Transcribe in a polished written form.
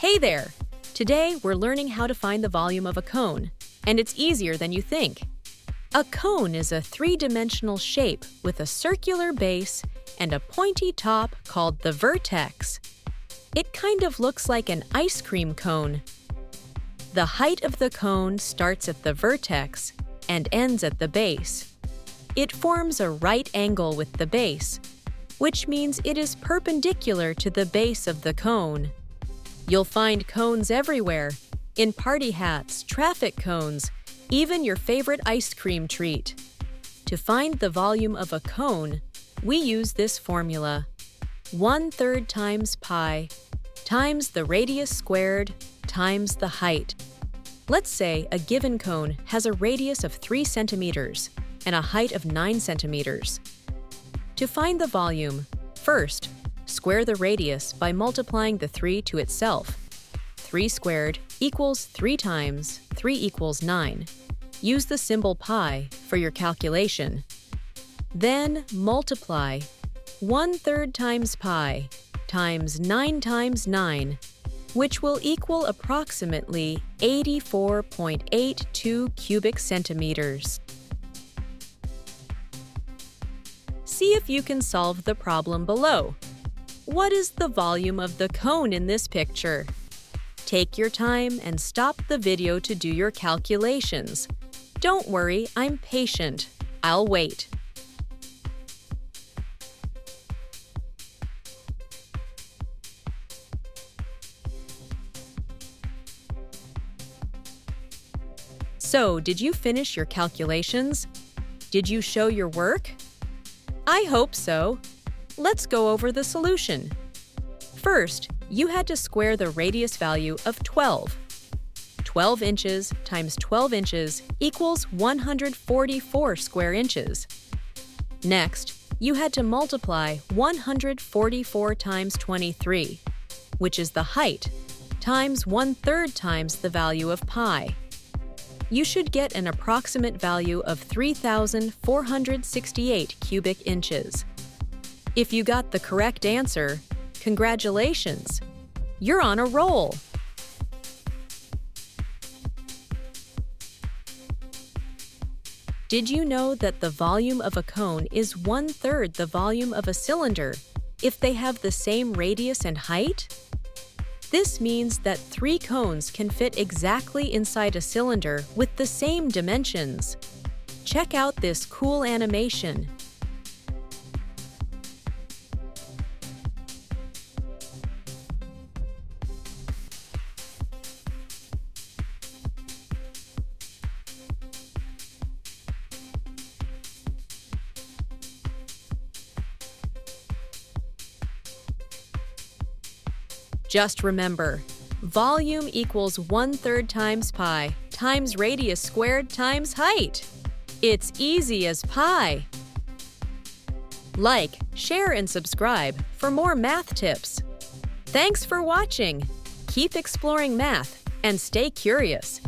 Hey there! Today we're learning how to find the volume of a cone, and it's easier than you think. A cone is a three-dimensional shape with a circular base and a pointy top called the vertex. It kind of looks like an ice cream cone. The height of the cone starts at the vertex and ends at the base. It forms a right angle with the base, which means it is perpendicular to the base of the cone. You'll find cones everywhere, in party hats, traffic cones, even your favorite ice cream treat. To find the volume of a cone, we use this formula: 1/3 times pi times the radius squared times the height. Let's say a given cone has a radius of 3 centimeters and a height of 9 centimeters. To find the volume, first, square the radius by multiplying the 3 to itself. 3 squared equals 3 times 3 equals 9. Use the symbol pi for your calculation. Then multiply 1/3 times pi times 9 times 9, which will equal approximately 84.82 cubic centimeters. See if you can solve the problem below. What is the volume of the cone in this picture? Take your time and stop the video to do your calculations. Don't worry, I'm patient. I'll wait. So, did you finish your calculations? Did you show your work? I hope so. Let's go over the solution. First, you had to square the radius value of 12. 12 inches times 12 inches equals 144 square inches. Next, you had to multiply 144 times 23, which is the height, times 1/3 times the value of pi. You should get an approximate value of 3,468 cubic inches. If you got the correct answer, congratulations! You're on a roll! Did you know that the volume of a cone is 1/3 the volume of a cylinder if they have the same radius and height? This means that 3 cones can fit exactly inside a cylinder with the same dimensions. Check out this cool animation. Just remember, volume equals 1/3 times pi times radius squared times height. It's easy as pie. Like, share, and subscribe for more math tips. Thanks for watching. Keep exploring math and stay curious.